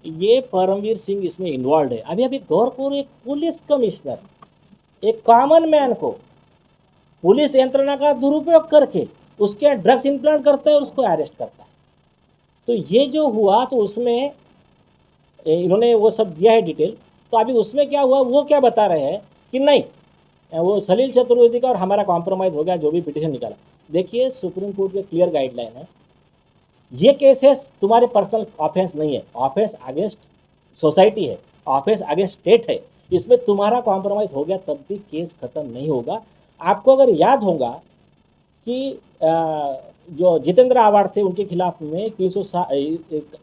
ये परमवीर सिंह इसमें इन्वॉल्व है। अभी अभी गौर करो, एक पुलिस कमिश्नर एक कॉमन मैन को पुलिस यंत्रणा का दुरुपयोग करके उसके ड्रग्स इम्प्लांट करता है और उसको अरेस्ट करता है। तो ये जो हुआ, तो उसमें इन्होंने वो सब दिया है डिटेल। तो अभी उसमें क्या हुआ, वो क्या बता रहे हैं कि नहीं वो सलील चतुर्वेदी का और हमारा कॉम्प्रोमाइज़ हो गया, जो भी पिटीशन निकाला। देखिए सुप्रीम कोर्ट के क्लियर गाइडलाइन है, ये केसेस तुम्हारे पर्सनल ऑफेंस नहीं है, ऑफेंस अगेंस्ट सोसाइटी है, ऑफेंस अगेंस्ट स्टेट है। इसमें तुम्हारा कॉम्प्रोमाइज़ हो गया तब भी केस खत्म नहीं होगा। आपको अगर याद होगा कि जो जितेंद्र आवाड़ थे उनके खिलाफ में 307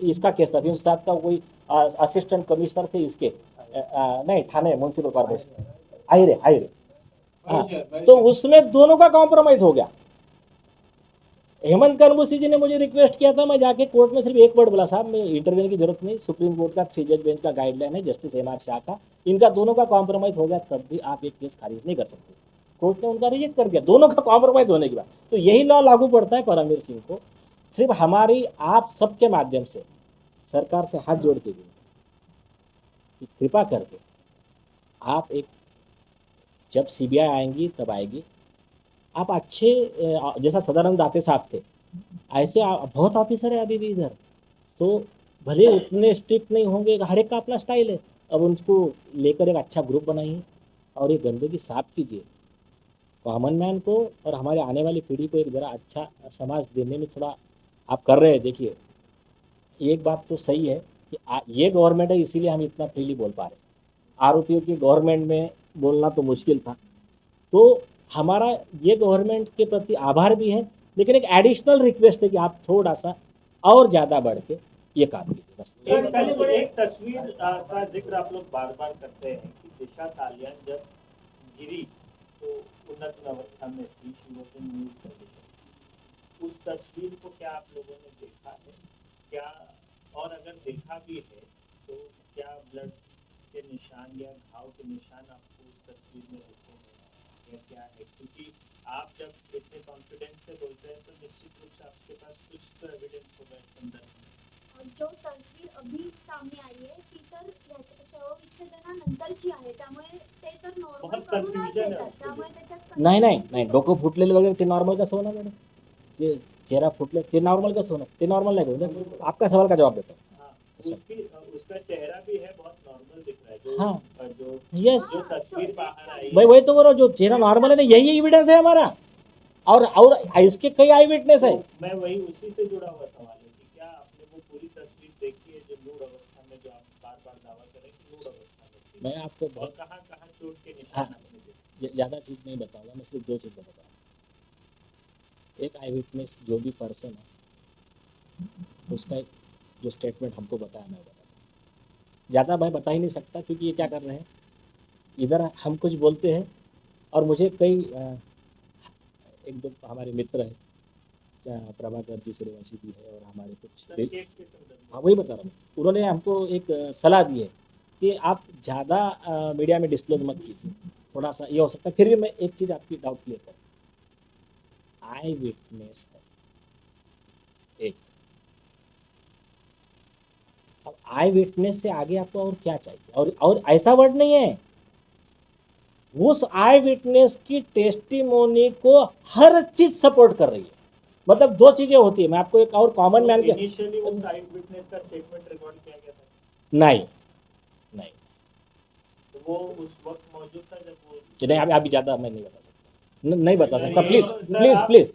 इसका केस था, 307 का कोई असिस्टेंट कमिश्नर थे इसके नहीं थाने म्यूनसिपल कॉर्पोरेशन आहिरे हाँ, तो उसमें दोनों का कॉम्प्रोमाइज हो गया। हेमंत करमुसी जी ने मुझे रिक्वेस्ट किया था, मैं जाके कोर्ट में सिर्फ एक वर्ड बोला, साहब मैं इंटरव्यू की जरूरत नहीं, सुप्रीम कोर्ट का 3 जज बेंच का गाइडलाइन है, जस्टिस एम आर शाह का, इनका दोनों का कॉम्प्रोमाइज हो गया तब भी आप एक केस खारिज नहीं कर सकते। कोर्ट ने उनका रिजेक्ट कर दिया दोनों का कॉम्प्रोमाइज होने के बाद। तो यही लॉ लागू पड़ता है परमवीर सिंह को। सिर्फ हमारी आप सबके माध्यम से सरकार से हाथ जोड़ के कि कृपा करके आप एक, जब सीबीआई आएंगी तब आएगी, आप अच्छे जैसा सदानंद दाते साहब थे ऐसे बहुत ऑफिसर है अभी भी इधर, तो भले उतने स्ट्रिक्ट नहीं होंगे, हर एक का अपना स्टाइल है। अब उनको लेकर एक अच्छा ग्रुप बनाइए और ये गंदगी साफ कीजिए, कॉमन मैन को और हमारे आने वाली पीढ़ी को एक ज़रा अच्छा समाज देने में थोड़ा आप कर रहे हैं। देखिए एक बात तो सही है कि ये गवर्नमेंट है इसीलिए हम इतना फ्रीली बोल पा रहे हैं, आरोपियों की गवर्नमेंट में बोलना तो मुश्किल था। तो हमारा ये गवर्नमेंट के प्रति आभार भी है, लेकिन एक एडिशनल रिक्वेस्ट है कि आप थोड़ा सा और ज़्यादा बढ़ के ये काम कीजिए बस। एक तस्वीर का जिक्र आप लोग बार बार करते हैं कि दिशा सालियान जब गिरी तो उन्नत अवस्था में थी, she was in news condition. उस तस्वीर को क्या आप लोगों ने देखा है क्या, और अगर देखा भी है तो क्या ब्लड के निशान या घाव के निशान आपको उस तस्वीर में दिखे हैं या क्या है? क्योंकि आप जब इतने कॉन्फिडेंस से बोलते हैं तो निश्चित रूप से आपके पास कुछ तो एविडेंस होगा इस संदर्भ में। जो तस्वीर अभी सामने आई आहे ती तर शवविच्छेदनानंतरची आहे, त्यामुळे ते तर नॉर्मल बहुत करूनच confusion है देतात, उसके त्यामुळे लिए। त्याच्यात नाही नाही नाही, डोकं फुटलेलं वगैरे ते नॉर्मल कसं होणार मॅडम? ते चेहरा फुटले ते नॉर्मल कसं होणार? ते नॉर्मल नाही करू। आपका सवाल का जवाब देता हूँ। हाँ, उसका चेहरा भी है बहुत नॉर्मल दिख रहा है, जो हाँ। जो यस, जो तस्वीर बाहर आई भाई वही तो बोल रहा हूँ, जो चेहरा नॉर्मल है ना, यही एविडेंस है हमारा। और इसके कई आई विटनेस है। तो मैं वही उसी से जुड़ा हुआ सवाल है कि क्या आपने वो पूरी तस्वीर देखी है जो मूड अवस्था में, जो आप बार बार दावा करें कि मूड अवस्था में थी, मैं आपको और बहुत कहाँ कहाँ चोट के निशान हाँ। आपने देखे? ज़्यादा चीज़ नहीं बताऊंगा, मैं सिर्फ 2 चीज़ बताऊंगा। एक आई विटनेस जो भी पर्सन है उसका एक जो स्टेटमेंट हमको बताया मैं बताता हूँ। ज़्यादा मैं बता ही नहीं सकता क्योंकि ये क्या कर रहे हैं, इधर हम कुछ बोलते हैं और मुझे कई एक दो हमारे मित्र हैं, क्या प्रभाकर जी सूर्यवंशी भी है और हमारे कुछ सर केस के संदर्भ में हाँ वही बता रहा हूँ। उन्होंने हमको एक सलाह दी है कि आप ज़्यादा मीडिया में डिस्क्लोज मत कीजिए, थोड़ा सा ये हो सकता है। फिर भी मैं एक चीज़ आपकी डाउट क्लियर करूँ, आई विटनेस है एक, अब आई विटनेस से आगे आपको और क्या चाहिए? और ऐसा वर्ड नहीं है, उस आई विटनेस की टेस्टिमोनी को हर चीज सपोर्ट कर रही है। मतलब 2 चीजें होती है, मैं आपको एक और कॉमन मैन के इनिशियली वो साइड विटनेस का स्टेटमेंट रिकॉर्ड किया गया था, नहीं नहीं तो वो उस वक्त मौजूद था जब वो कि नहीं, अभी ज़्यादा मैं नहीं बता सकता, नहीं बता सकता, नहीं, प्लीज सर, प्लीज आप- प्लीज।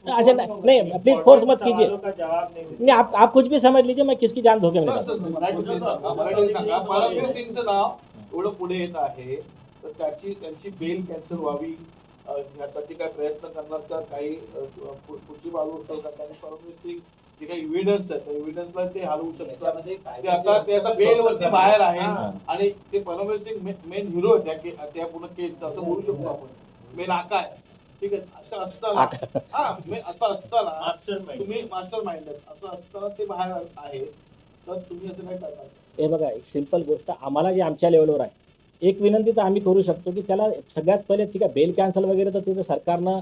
अच्छा नहीं प्लीज फोर्स मत कीजिए, सवालों का जवाब नहीं देते। नहीं आप कुछ भी समझ लीजिए, मैं किसकी जान धोखे में नहीं सर, डालता। सर, मराठीमध्ये सांगा, मराठीमध्ये सांगा. परमवीर सिंगचं नाव एवढं पुढे येत आहे तर त्यांची बेल कॅन्सल व्हावी यासाठी काय प्रयत्न करणार का काही पुढची बाजू उचल करतात आणि परमवीर सिंग जे काही एव्हिडन्स आहेत त्या एव्हिडन्सला ते हलवू शकतात. ते आता बेलवरती बाहेर आहे आणि ते परमवीर सिंग मेन हिरो आहे त्या पूर्ण केसचा असं बोलू शकतो आपण. मेन आका आहे, ठीक आहे. असं असताना असं असताना मास्टरमाइंड. तुम्ही मास्टर माइंड असं असताना ते बाहेर आहे तर तुम्ही असं काय करणार? हे बघा, एक सिंपल गोष्ट आम्हाला जे आमच्या लेवलवर आहे, एक विनंती तर आम्ही करू शकतो की त्याला सगळ्यात पहिले ठीक आहे, बेल कॅन्सल वगैरे तर तिथं सरकारनं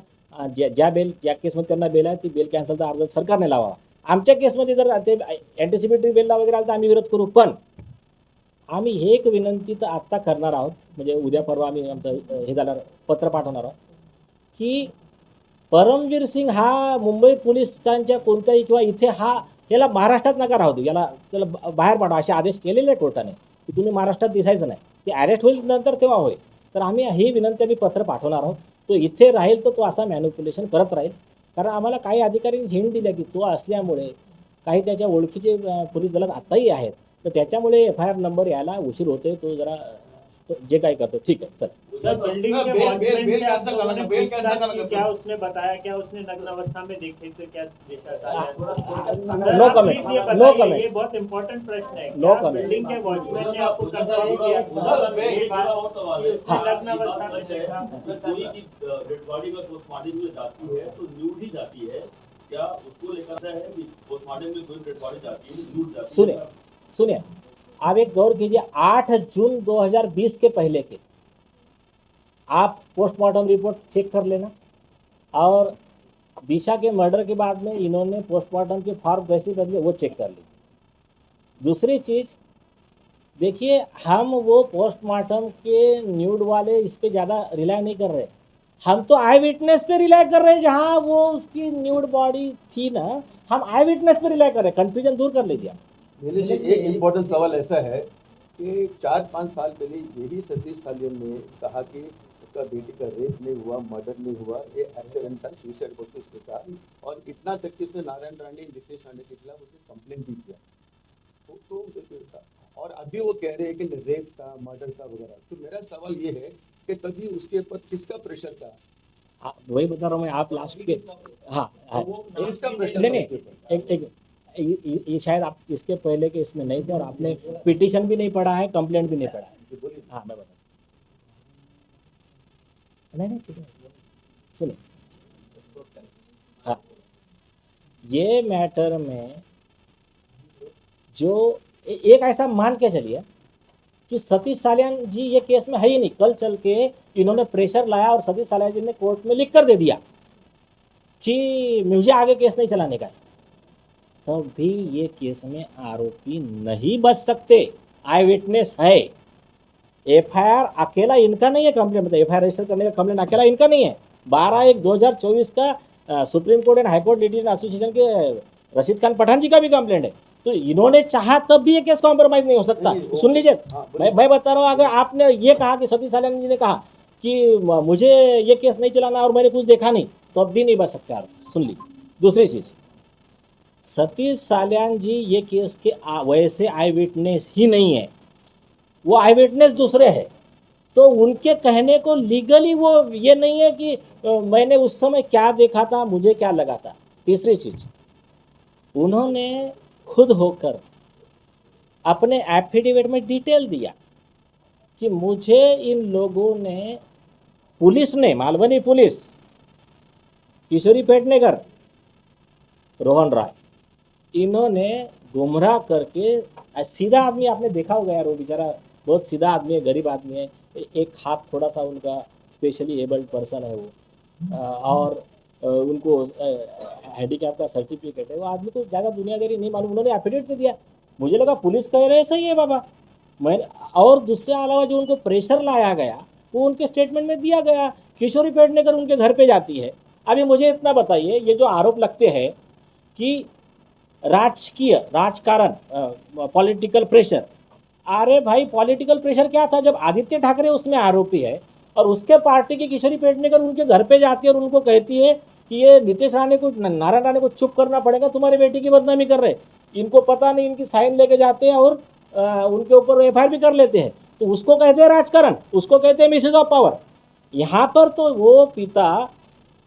ज्या केसमध्ये त्यांना बेल आहे ती बेल कॅन्सलचा अर्ज सरकारने लावावा. आमच्या केसमध्ये जर ते अँटिसिपेटरी बेलला वगैरे आलं तर आम्ही विरोध करू, पण आम्ही हे एक विनंती तर आत्ता करणार आहोत, म्हणजे उद्या परवा आम्ही आमचं हे झाल्यावर पत्र पाठवणार आहोत की परमवीर सिंग हा मुंबई पोलिसांच्या कोणत्याही किंवा इथे याला महाराष्ट्रात नका राहू दे, त्याला बाहेर पाठवा असे आदेश केलेले आहे कोर्टाने की तुम्ही महाराष्ट्रात दिसायचं नाही, ते अरेस्ट होईल नंतर तेव्हा होईल. तर आम्ही ही विनंती आम्ही पत्र पाठवणार आहोत. तो इथे राहील तर तो असा मॅनिप्युलेशन करत राहील, कारण आम्हाला काही अधिकाऱ्यांनी हिंट दिल्या की तो असल्यामुळे काही त्याच्या ओळखीचे पोलीस दलात आत्ताही आहेत, तर त्याच्यामुळे FIR नंबर यायला उशीर होतोय. तो जरा जे काही करतो ठीक आहे चल. सर बिल्डिंग के बेल- वॉचमैन बेल से आप cancel लोगों करना, ने बेल पूछताछ cancel करना की, कैसे? क्या उसने बताया, क्या उसने नग्न अवस्था में देखे थे, क्या देखा था? नो आप कमेंट, please ये नो बताइए, कमेंट, ये बहुत इंपॉर्टेंट प्रश्न है। No क्या comments. बिल्डिंग के वॉचमैन ने आपको कंफर्म किया कि उसने नग्न अवस्था में देखा? कोई की डेड बॉडी का पोस्टमार्टम में जाती है तो न्यूड ही जाती है, क्या उसको लेकर ऐसा है कि पोस्टमार्टम में कोई डेड बॉडी जाती है न्यूड जाती है? सुनिए आप एक गौर कीजिए, 8 जून 2020 के पहले के आप पोस्टमार्टम रिपोर्ट चेक कर लेना, और दिशा के मर्डर के बाद में इन्होंने पोस्टमार्टम के फॉर्म कैसे बदले वो चेक कर लीजिए. दूसरी चीज़ देखिए, हम वो पोस्टमार्टम के न्यूड वाले इस पे ज़्यादा रिलाई नहीं कर रहे, हम तो आई विटनेस पे रिलाई कर रहे हैं. जहाँ वो उसकी न्यूड बॉडी थी ना, हम आई विटनेस पे रिलाई कर रहे हैं. कन्फ्यूजन दूर कर लीजिए आप. नीलेश, एक इम्पोर्टेंट सवाल ऐसा है कि 4-5 साल पहले यही सतीश सालियन ने कहा कि उसका बेटी का रेप नहीं हुआ, मर्डर नहीं हुआ, ये एक्सीडेंट था, सुसाइड बोलते उसके साथ, और इतना तक कि उसने नारायण राणे नितेश राणे के खिलाफ उसने कंप्लेंट भी किया. तो और अभी वो कह रहे हैं कि रेप था, मर्डर था वगैरह. तो मेरा सवाल ये है कि तभी उसके ऊपर किसका प्रेशर था? वही बता रहा हूँ मैं, आप लास्ट के हाँ किसका प्रेशर नहीं था नहीं उसके ऊपर? एक ये शायद आप इसके पहले के इसमें नहीं थे और आपने पिटीशन भी नहीं पढ़ा है, कंप्लेंट भी नहीं पढ़ा है. बोलिए. हाँ मैं बता, नहीं ठीक है सुनिए. हाँ, ये मैटर में जो एक ऐसा मान के चलिए कि सतीश सालियान जी ये केस में है ही नहीं, कल चल के इन्होंने प्रेशर लाया और सतीश सालियान जी ने कोर्ट में लिख कर दे दिया कि मुझे आगे केस नहीं चलाने का है, तब भी ये केस में आरोपी नहीं बच सकते. आई विटनेस है, FIR अकेला इनका नहीं है, कंप्लेंट मतलब FIR रजिस्टर करने का कंप्लेंट अकेला इनका नहीं है. 12/1/2024 का supreme court and high court litigation association के रशीद खान पठान जी का भी कंप्लेंट है. तो इन्होंने चाहा तब भी ये केस कॉम्प्रोमाइज नहीं हो सकता. सुन लीजिए, मैं बता रहा हूँ, अगर आपने ये कहा कि सतीश सालियान जी ने कहा कि मुझे ये केस नहीं चलाना और मैंने कुछ देखा नहीं, तब भी नहीं बच सकते आरोप। सुन ली। दूसरी चीज़, सतीश साल्यान जी ये केस के वैसे आई विटनेस ही नहीं है, वो आई विटनेस दूसरे हैं। तो उनके कहने को लीगली वो ये नहीं है कि मैंने उस समय क्या देखा था, मुझे क्या लगा था। तीसरी चीज़, उन्होंने खुद होकर अपने एफिडेविट में डिटेल दिया कि मुझे इन लोगों ने, पुलिस ने, मालवनी पुलिस, किशोरी पेडनेकर, रोहन राय, इन्होंने गुमराह करके, सीधा आदमी आपने देखा होगा यार, वो बेचारा बहुत सीधा आदमी है, गरीब आदमी है, एक हाथ थोड़ा सा उनका स्पेशली एबल्ड पर्सन है वो, और उनको हैंडीकैप का सर्टिफिकेट है। वो आदमी को ज़्यादा दुनियादारी नहीं मालूम, उन्होंने एफिडेविट में दिया। मुझे लगा पुलिस कह रहे सही है बाबा, मैं, और दूसरे अलावा जो उनको प्रेशर लाया गया वो उनके स्टेटमेंट में दिया गया। किशोरी पेडनेकर उनके घर पे जाती है। अभी मुझे इतना बताइए, ये जो आरोप लगते हैं कि राजकीय राजकारण, पॉलिटिकल प्रेशर, अरे भाई पॉलिटिकल प्रेशर क्या था जब आदित्य ठाकरे उसमें आरोपी है और उसके पार्टी की किशोरी पेडनेकर उनके घर पे जाती है और उनको कहती है कि ये नीतीश राणे को, नारायण राणे को चुप करना पड़ेगा, तुम्हारी बेटी की बदनामी कर रहे। इनको पता नहीं, इनकी साइन लेके जाते हैं और उनके ऊपर एफआईआर भी कर लेते हैं। तो उसको कहते हैं राजकारण, उसको कहते हैं मिसयूज ऑफ पावर। यहाँ पर तो वो पिता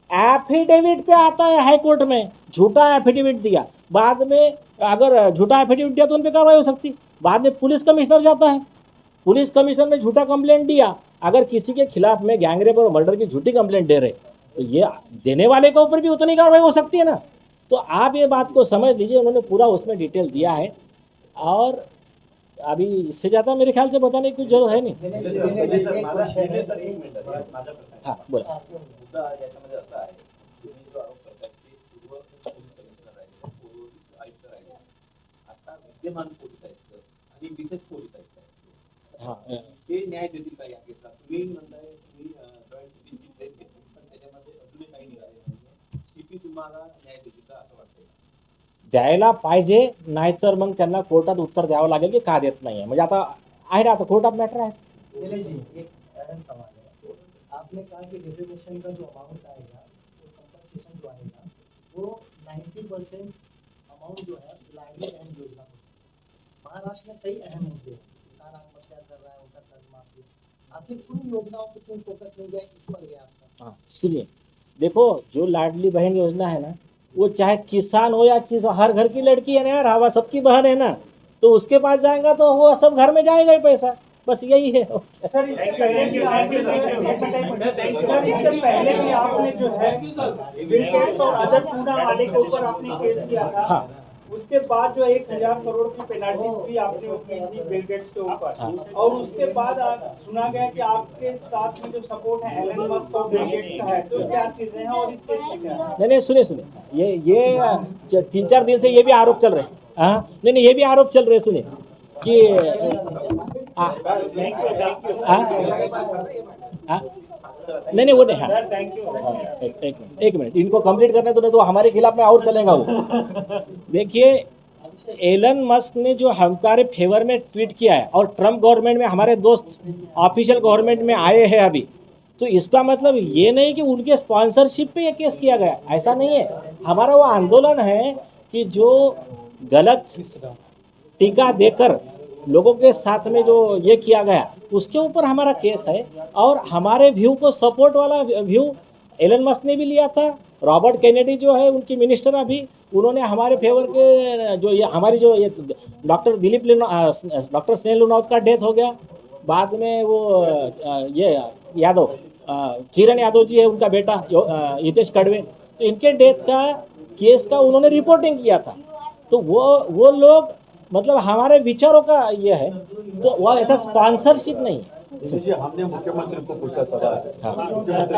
एफिडेविट पे आता है हाई कोर्ट में, झूठा एफिडेविट दिया, बाद में अगर झूठा एफिडेविट दिया तो उन पर कार्रवाई हो सकती। बाद में पुलिस कमिश्नर जाता है, पुलिस कमिश्नर ने झूठा कंप्लेंट दिया। अगर किसी के खिलाफ में गैंगरेप और मर्डर की झूठी कंप्लेंट दे रहे तो ये देने वाले के ऊपर भी उतनी कार्रवाई हो सकती है ना। तो आप ये बात को समझ लीजिए, उन्होंने पूरा उसमें डिटेल दिया है और अभी इससे ज़्यादा मेरे ख्याल से बताने की कुछ जरूरत है नहीं। हाँ बोला। मुद्दा याच्यामध्ये असा आहे की तुम्ही जो आरोप करताय की पूर्व पोलीस कमिशनर राहिले, पोलीस आयुक्त राहिले, आता विद्यमान पोलीस आयुक्त आणि विशेष पोलीस आयुक्त आहेत, हाँ ते न्याय देतील का या केसला? तुम्ही म्हणताय तुम्ही जॉईंट सीपीची प्लेस घेतली, पण त्याच्यामध्ये अजूनही काही निघाले नाहीये. सीपी तुम्हाला न्याय देतील का असं वाटतंय? द्यायला पाहिजे, नाहीतर मग त्यांना कोर्टात उत्तर द्यावं लागेल की का देत नाही आहे. म्हणजे आता आहे ना, आता कोर्टात मॅटर आहे. नीलेश जी, एक अहम सवाल है। आपने कहा कि डिफेमेशन का जो अमाउंट आएगा, वो कंपनसेशन जो आएगा, वो 90% अमाउंट जो है लाइवलीहुड योजना को। महाराष्ट्र में कई अहम मुद्दे हैं, किसान आत्महत्या कर रहा है, उनका कर्ज माफी, आखिर उन योजनाओं पर क्यों फोकस नहीं गया, इस पर गया आपका? हाँ सुनिए, देखो जो लाडली बहन योजना है ना, वो चाहे किसान हो या हर घर की लड़की है ना यार, हवा सबकी बहन है ना, तो उसके पास जाएगा तो वो सब घर में जाएगा ही पैसा, बस यही है। सर इसके पहले भी आपने जो है बिल गेट्स और अदर पूना वाले के ऊपर आपने केस किया था। हाँ। उसके बाद जो 1000 करोड़ की पेनाल्टी भी आपने की थी बिल गेट्स के ऊपर। हाँ। और उसके बाद सुना गया कि आपके साथ में जो सपोर्ट है एलन मस्क और बिल गेट्स का है, तो क्या चीजें हैं और इस केस में क्या है? नहीं सुनिए, ये 3-4 दिन से ये भी आरोप चल रहे हैं। हाँ नहीं ये भी आरोप चल रहे हैं, सुनिए कि नहीं वो नहीं। हाँ एक मिनट इनको कंप्लीट करने तो नहीं तो हमारे खिलाफ में और चलेगा वो। देखिए एलन मस्क ने जो हमारे फेवर में ट्वीट किया है और ट्रम्प गवर्नमेंट में हमारे दोस्त ऑफिशियल गवर्नमेंट में आए हैं अभी, तो इसका मतलब ये नहीं कि उनके स्पॉन्सरशिप पे ये केस किया गया, ऐसा नहीं है। हमारा वो आंदोलन है कि जो गलत टीका देकर लोगों के साथ में जो ये किया गया उसके ऊपर हमारा केस है। और हमारे व्यू को सपोर्ट वाला व्यू एलन मस्क ने भी लिया था। रॉबर्ट कैनेडी जो है उनकी मिनिस्टर अभी, उन्होंने हमारे फेवर के जो ये हमारी जो ये डॉक्टर स्नेहल लुनावत का डेथ हो गया, बाद में वो ये यादव किरण यादव जी है उनका बेटा हितेश कड़वे, तो इनके डेथ का केस का उन्होंने रिपोर्टिंग किया था। तो वो लोग मतलब हमारे विचारों का ये है, तो वो ऐसा स्पॉन्सरशिप नहीं है। हमने मुख्यमंत्री को पूछा सवाल, हाँ। मुख्यमंत्री